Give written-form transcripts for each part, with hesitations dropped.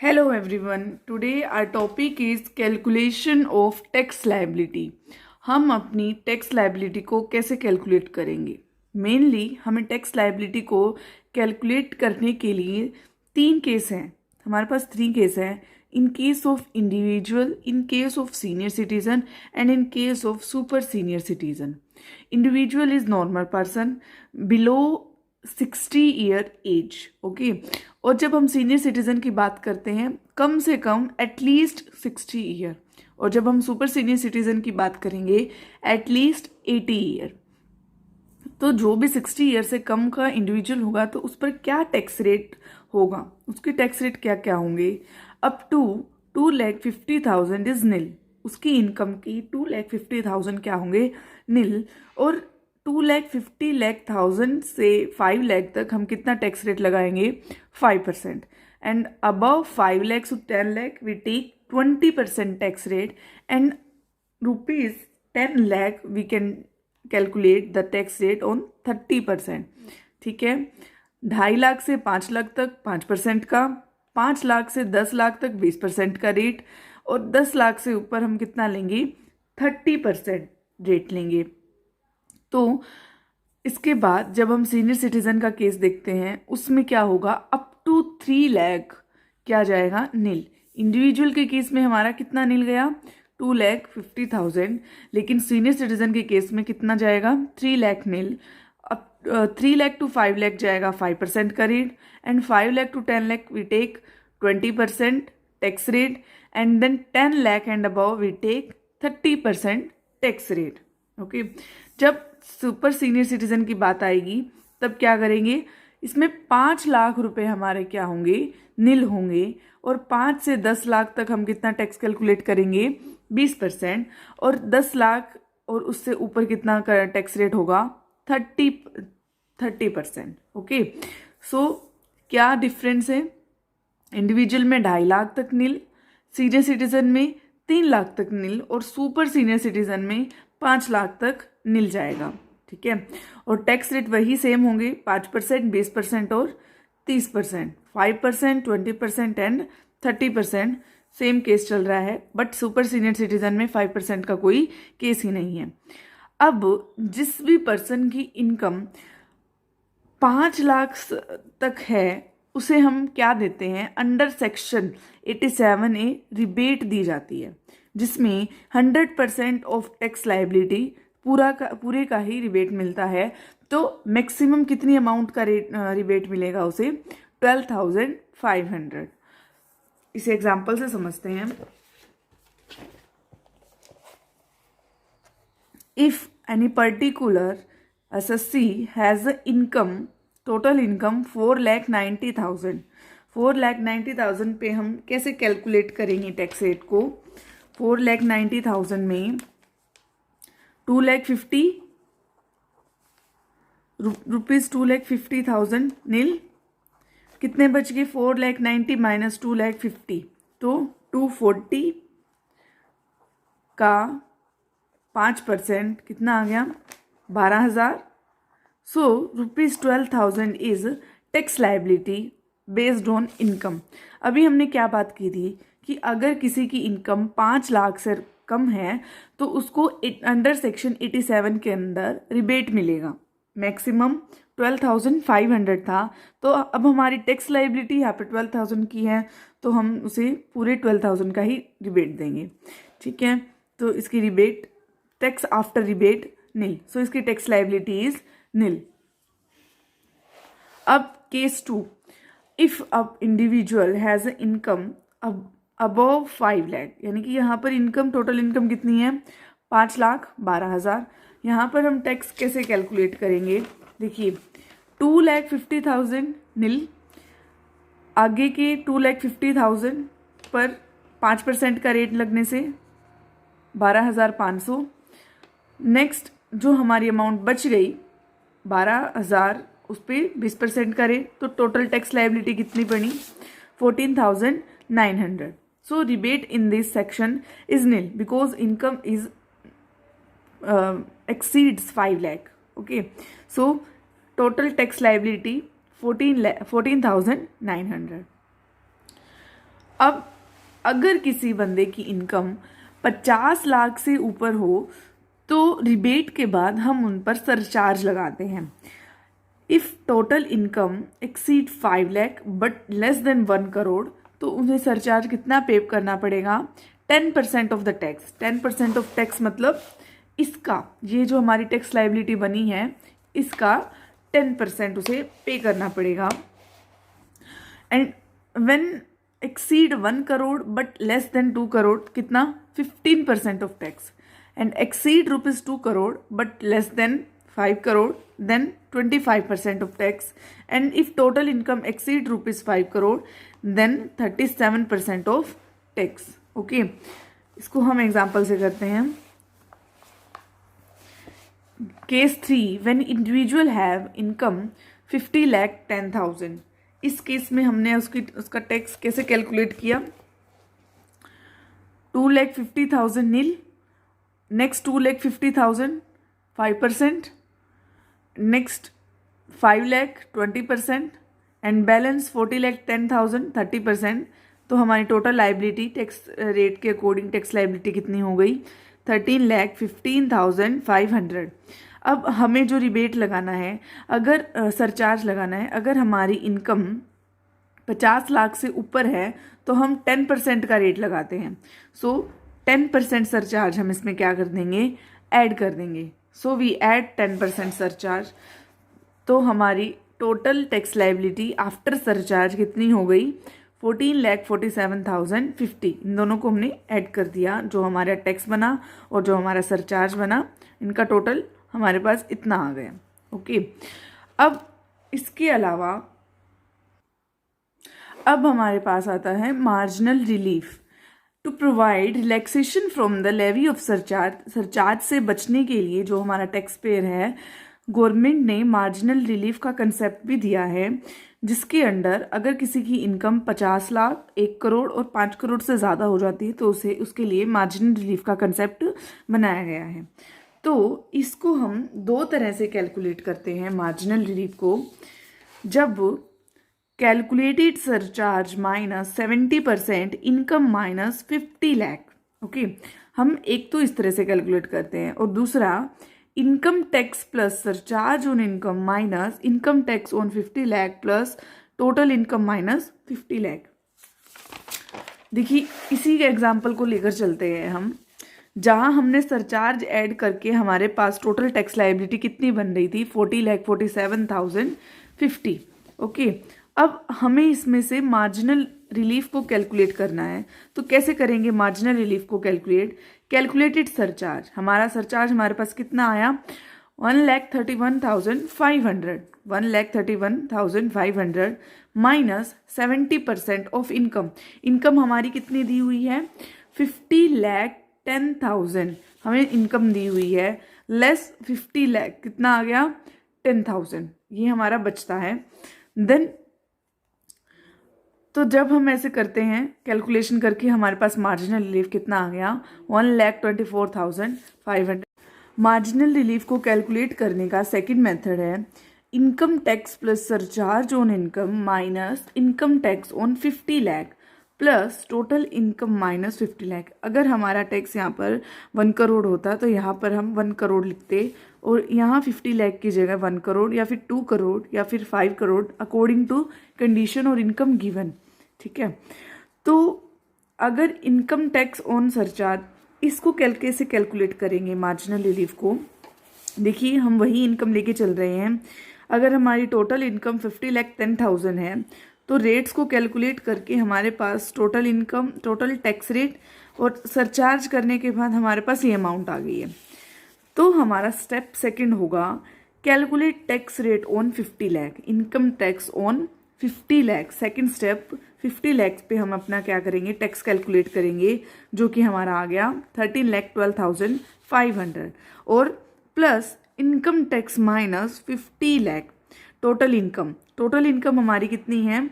Hello everyone. Today our topic is calculation of tax liability. हम अपनी tax liability को कैसे कैलकुलेट करेंगे? मेनली हमें टैक्स लाइबिलिटी को कैलकुलेट करने के लिए तीन केस हैं. हमारे पास थ्री केस हैं. In case of individual, in case of senior citizen and in case of super senior citizen. Individual is normal person below 60 year age. Okay. और जब हम सीनियर सिटीजन की बात करते हैं, कम से कम एटलीस्ट 60 ईयर. और जब हम सुपर सीनियर सिटीजन की बात करेंगे, एटलीस्ट 80 ईयर. तो जो भी 60 ईयर से कम का इंडिविजुअल होगा तो उस पर क्या टैक्स रेट होगा, उसके टैक्स रेट क्या क्या होंगे? अप टू 2,50,000 इज नील. उसकी इनकम की 2,50,000 क्या होंगे? नील. और 2,50,000 से 5 लाख तक हम कितना टैक्स रेट लगाएंगे? 5%. And above 5 lakh to 10 lakh we take 20% tax rate. And rupees 10 lakh we can calculate the tax rate on 30%. ठीक है. 2.5 लाख से 5 लाख तक 5% का, 5 लाख से 10 लाख तक 20% का रेट, और 10 लाख से ऊपर हम कितना लेंगे? 30% रेट लेंगे. तो इसके बाद जब हम सीनियर सिटीजन का केस देखते हैं, उसमें क्या होगा? अप टू 3 लाख क्या जाएगा? नील. इंडिविजुअल के केस में हमारा कितना नील गया? 2,50,000. लेकिन सीनियर सिटीजन के केस में कितना जाएगा? 3 लाख नील. अब 3 लाख टू 5 लाख जाएगा 5% का rate. And 5 lakh to 10 lakh we take 20% tax rate. And then 10 lakh and above we take 30% tax rate. Okay. जब सुपर सीनियर सिटीजन की बात आएगी तब क्या करेंगे? इसमें 5 लाख रुपए हमारे क्या होंगे? नील होंगे. और 5 से 10 लाख तक हम कितना टैक्स कैलकुलेट करेंगे? 20%. और 10 लाख और उससे ऊपर कितना टैक्स रेट होगा? 30%. ओके. सो क्या डिफरेंस है? इंडिविजुअल में 2.5 लाख तक नील, सीनियर सिटीजन में 3 लाख तक नील, और सुपर सीनियर सिटीजन में 5 लाख तक नील जाएगा. ठीक है. और टैक्स रेट वही सेम होंगे, 5%, 20% और 30%. 5%, 20% एंड 30% सेम केस चल रहा है. बट सुपर सीनियर सिटीजन में 5% का कोई केस ही नहीं है. अब जिस भी पर्सन की इनकम 5 लाख तक है, उसे हम क्या देते हैं? अंडर सेक्शन 87A रिबेट दी जाती है, जिसमें 100% ऑफ टैक्स लाइबिलिटी पूरे का ही रिबेट मिलता है. तो मैक्सिमम कितनी अमाउंट का रिबेट मिलेगा उसे? 12,500. इसे एग्जाम्पल से समझते हैं. If any particular SSC has income, total income 4,90,000. 4,90,000 पे हम कैसे कैलकुलेट करेंगे टैक्स रेट को? 4,90,000 में 2,50,000 रुपीज 2,50,000 नील. कितने बच गए? 4,90,000 माइनस 2,50,000, तो 240 का 5% कितना आ गया? 12,000. So rupees 12,000 is tax liability based on income. अभी हमने क्या बात की थी कि अगर किसी की इनकम 5 लाख से कम है तो उसको अंडर सेक्शन 87 के अंदर रिबेट मिलेगा. मैक्सिमम 12,500 था. तो अब हमारी टैक्स लाइबिलिटी यहाँ पे 12,000 की है, तो हम उसे पूरे 12,000 का ही रिबेट देंगे. ठीक है. तो इसकी रिबेट, टैक्स आफ्टर रिबेट नील. सो इसकी टैक्स लाइबिलिटी इज नील. अब case 2. If a individual has income above 5 lakh, यानी कि यहाँ पर इनकम, टोटल इनकम कितनी है? 5,12,000. यहाँ पर हम टैक्स कैसे कैलकुलेट करेंगे? देखिए, 2,50,000 नील. आगे के 2,50,000 पर 5% का रेट लगने से 12,500. नेक्स्ट जो हमारी अमाउंट बच गई 12,000, उस पर 20% का रेट, तो टोटल टैक्स लाइबिलिटी कितनी बनी? 14,900. So rebate in this section is nil because income is exceeds 5 lakh. Okay. So total tax liability 14,900. अब अगर किसी बंदे की इनकम 50 लाख से ऊपर हो तो रिबेट के बाद हम उन पर सरचार्ज लगाते हैं। If total income exceed 5 lakh but less than 1 crore तो उन्हें सरचार्ज कितना पे करना पड़ेगा? 10% of the tax. 10% of tax मतलब इसका, ये जो हमारी टैक्स लाइबिलिटी बनी है इसका 10% उसे पे करना पड़ेगा। And when exceed 1 crore but less than 2 crore कितना? 15% of tax. And exceed ₹2 crore but less than 5 crore then 25% of tax, and if total income exceed ₹5 crore then 37% of tax। Okay, इसको हम एग्जाम्पल से करते हैं। Case 3, when individual have income 50 lakh 10,000। इस case में हमने उसका टैक्स कैसे कैलकुलेट किया? 2,50,000 nil, next 2,50,000 5%, next 5 lakh 20% and balance 40 lakh 10,000 30%। तो हमारी टोटल लाइबिलिटी टैक्स रेट के अकॉर्डिंग टैक्स लाइबिलिटी कितनी हो गई? 13,15,500। अब हमें जो रिबेट लगाना है, अगर सरचार्ज लगाना है, अगर हमारी इनकम 50 लाख से ऊपर है तो हम 10% का रेट लगाते हैं। सो 10% सरचार्ज हम इसमें क्या कर देंगे? ऐड कर देंगे। So we add 10% surcharge. तो हमारी total tax liability after surcharge कितनी हो गई? 14,47,050। इन दोनों को हमने ऐड कर दिया, जो हमारा टैक्स बना और जो हमारा सरचार्ज बना, इनका टोटल हमारे पास इतना आ गया। ओके, अब इसके अलावा अब हमारे पास आता है marginal relief. To provide relaxation from the levy of surcharge. Surcharge से बचने के लिए जो हमारा टैक्स पेयर है, गवर्नमेंट ने मार्जिनल रिलीफ का कंसेप्ट भी दिया है, जिसके अंडर अगर किसी की इनकम 50 लाख 1 करोड़ और 5 करोड़ से ज़्यादा हो जाती है तो उसे उसके लिए मार्जिनल रिलीफ का कंसेप्ट बनाया गया है। तो इसको हम दो तरह से कैलकुलेट करते हैं मार्जिनल रिलीफ को। जब calculated surcharge minus 70% income minus 50 lakh. Okay, हम एक तो इस तरह से कैलकुलेट करते हैं, और दूसरा income tax plus surcharge on income minus income tax on 50 lakh plus total income minus 50 lakh. देखिए, इसी के एग्जाम्पल को लेकर चलते हैं हम, जहां हमने सरचार्ज ऐड करके हमारे पास टोटल टैक्स लाइबिलिटी कितनी बन रही थी? 40,47,050। ओके, अब हमें इसमें से मार्जिनल रिलीफ को कैलकुलेट करना है। तो कैसे करेंगे मार्जिनल रिलीफ को कैलकुलेट? कैलकुलेटेड सरचार्ज, हमारा सरचार्ज हमारे पास कितना आया? 1,31,500। 1,31,500 माइनस 70% ऑफ इनकम। इनकम हमारी कितनी दी हुई है? 50,10,000 हमें इनकम दी हुई है, लेस 50 लाख कितना आ गया? 10,000। ये हमारा बचता है। देन तो जब हम ऐसे करते हैं कैलकुलेशन करके, हमारे पास मार्जिनल रिलीफ कितना आ गया? 1,24,500। मार्जिनल रिलीफ को कैलकुलेट करने का सेकंड मेथड है income tax plus surcharge on income minus income tax on 50 lakh plus total income minus 50 lakh. अगर हमारा टैक्स यहाँ पर 1 करोड़ होता तो यहाँ पर हम 1 करोड़ लिखते, और यहाँ 50 लाख की जगह 1 करोड़ या फिर 2 करोड़ या फिर 5 करोड़ अकॉर्डिंग टू कंडीशन और इनकम गिवन। ठीक है, तो अगर इनकम टैक्स ऑन सरचार्ज, इसको कैसे कैलकुलेट करेंगे मार्जिनल रिलीफ को? देखिए, हम वही इनकम लेके चल रहे हैं। अगर हमारी टोटल इनकम 50,10,000 है तो रेट्स को कैलकुलेट करके हमारे पास total income, total tax rate और सरचार्ज करने के बाद हमारे पास ये अमाउंट आ गई है। तो हमारा स्टेप सेकंड होगा calculate tax rate on 50 lakh, income tax on 50 lakh. Second step 50 lakh पे हम अपना क्या करेंगे? टैक्स कैलकुलेट करेंगे, जो कि हमारा आ गया 13,12,500 और plus income tax minus 50 lakh total income. Total income हमारी कितनी है?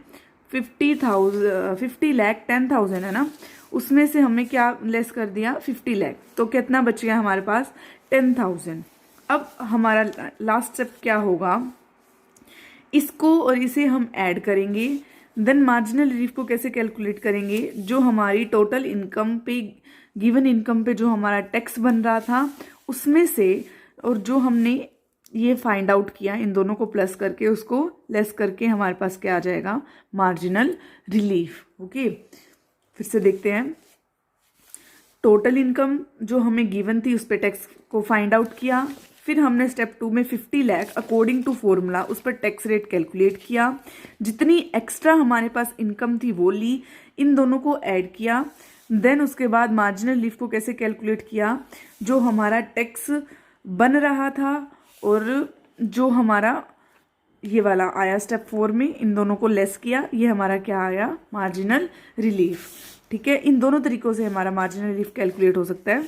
50,10,000 है ना, उसमें से हमें क्या लेस कर दिया? 50 लाख। तो कितना बच गया हमारे पास? 10,000। अब हमारा लास्ट स्टेप क्या होगा? इसको और इसे हम ऐड करेंगे, देन मार्जिनल रिलीफ को कैसे कैलकुलेट करेंगे, जो हमारी टोटल इनकम पे, गिवन इनकम पे जो हमारा टैक्स बन रहा था उसमें से, और जो हमने ये फाइंड आउट किया, इन दोनों को प्लस करके उसको लेस करके हमारे पास क्या आ जाएगा, मार्जिनल रिलीफ। ओके, फिर से देखते हैं। टोटल इनकम जो हमें गिवन थी उस पर टैक्स को फाइंड आउट किया, फिर हमने स्टेप 2 में 50 लाख अकॉर्डिंग टू फॉर्मूला उस पर टैक्स रेट कैलकुलेट किया, जितनी एक्स्ट्रा हमारे पास इनकम थी वो ली, इन दोनों को ऐड किया। देन उसके बाद मार्जिनल रिलीफ को कैसे कैलकुलेट किया, जो हमारा टैक्स बन रहा था और जो हमारा ये वाला आया स्टेप 4 में, इन दोनों को लेस किया, ये हमारा क्या आया, मार्जिनल रिलीफ। ठीक है, इन दोनों तरीकों से हमारा मार्जिनल रिलीफ कैलकुलेट हो सकता है।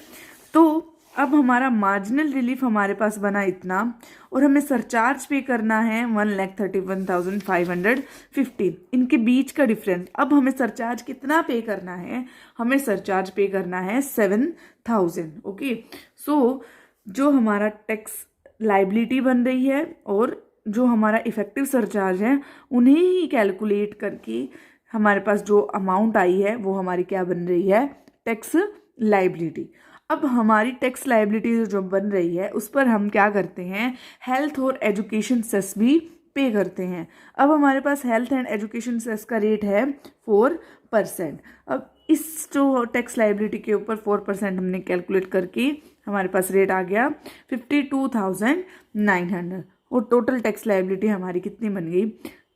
तो अब हमारा मार्जिनल रिलीफ हमारे पास बना इतना, और हमें सरचार्ज पे करना है 1,31,550। इनके बीच का डिफरेंस, अब हमें सरचार्ज कितना पे करना है, हमें सरचार्ज पे करना है 7,000। ओके, सो जो हमारा टैक्स लाइबिलिटी बन रही है और जो हमारा इफेक्टिव सरचार्ज है, उन्हें ही कैलकुलेट करके हमारे पास जो अमाउंट आई है वो हमारी क्या बन रही है, टैक्स लाइबिलिटी। अब हमारी टैक्स लाइबिलिटी जो बन रही है उस पर हम क्या करते हैं, हेल्थ और एजुकेशन सेस भी पे करते हैं। अब हमारे पास हेल्थ एंड एजुकेशन सेस का रेट है 4%। अब इस जो टैक्स लाइबिलिटी के ऊपर 4% हमने कैलकुलेट करके हमारे पास रेट आ गया 52,900, और टोटल टैक्स लाइबिलिटी हमारी कितनी बन गई,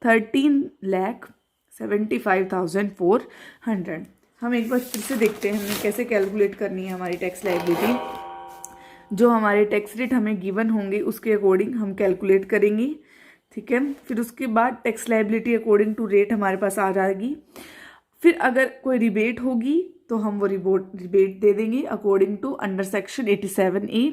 13,75,400। हम एक बार फिर से देखते हैं हमें कैसे कैलकुलेट करनी है हमारी टैक्स लाइबिलिटी। जो हमारे टैक्स रेट हमें गिवन होंगे उसके अकॉर्डिंग हम कैलकुलेट करेंगे। ठीक है, फिर उसके बाद tax liability according to rate हमारे पास आ जाएगी। फिर अगर कोई रिबेट होगी तो हम वो रिबेट दे देंगे according to under section 87A।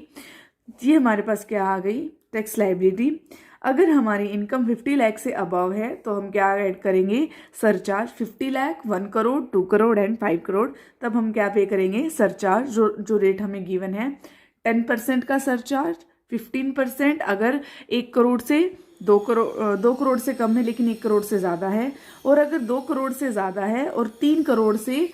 ये हमारे पास क्या आ गई, टैक्स लाइबिलिटी। अगर हमारी इनकम 50 लाख से अबव है तो हम क्या ऐड करेंगे, सरचार्ज। 50 लाख, 1 करोड़, 2 करोड़ एंड 5 करोड़, तब हम क्या पे करेंगे, सरचार्ज। जो रेट हमें गिवन है 10% का सरचार्ज, 15% अगर 1 करोड़ से 2 करोड़ से कम है लेकिन 1 करोड़ से ज़्यादा है, और अगर 2 करोड़ से ज़्यादा है और 3 करोड़ से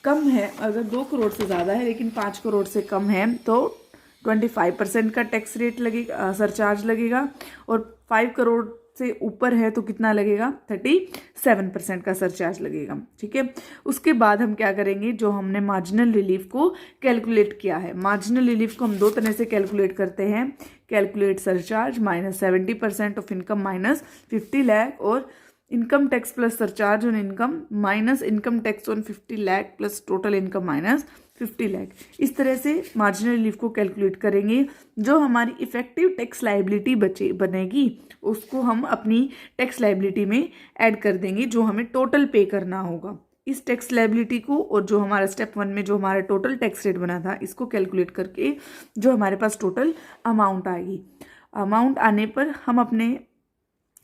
कम है, अगर 2 करोड़ से ज़्यादा है लेकिन 5 करोड़ से कम है तो 25% का टैक्स रेट लगेगा, सरचार्ज लगेगा, और 5 करोड़ से ऊपर है तो कितना लगेगा, 37% का सरचार्ज लगेगा। ठीक है, उसके बाद हम क्या करेंगे, जो हमने मार्जिनल रिलीफ को कैलकुलेट किया है, मार्जिनल रिलीफ को हम दो तरह से कैलकुलेट करते हैं, calculate surcharge -70% of income minus 50 lakh, और income tax plus surcharge on income minus income tax on 50 lakh plus total income minus 50 lakh. इस तरह से मार्जिनल रिलीफ को कैलकुलेट करेंगे। जो हमारी इफेक्टिव टैक्स लाइबिलिटी बनेगी उसको हम अपनी टैक्स लाइबिलिटी में ऐड कर देंगे, जो हमें टोटल पे करना होगा। इस टैक्स लाइबिलिटी को और जो हमारा स्टेप 1 में जो हमारा टोटल टैक्स रेट बना था इसको कैलकुलेट करके जो हमारे पास टोटल अमाउंट आएगी, अमाउंट आने पर हम अपने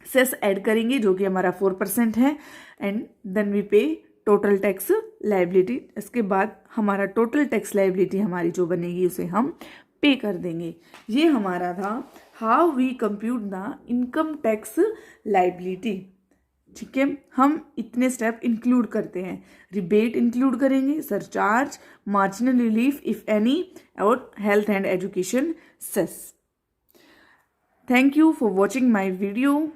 सेस ऐड करेंगे जो कि हमारा 4% है, एंड देन वी पे टोटल टैक्स लाइबिलिटी। इसके बाद हमारा टोटल टैक्स लाइबिलिटी हमारी जो बनेगी उसे हम पे कर देंगे। ये हमारा था how we compute the income tax liability. ठीक है, हम इतने स्टेप इंक्लूड करते हैं, रिबेट इंक्लूड करेंगे, surcharge, marginal relief if any, और health and education cess. Thank you for watching my video.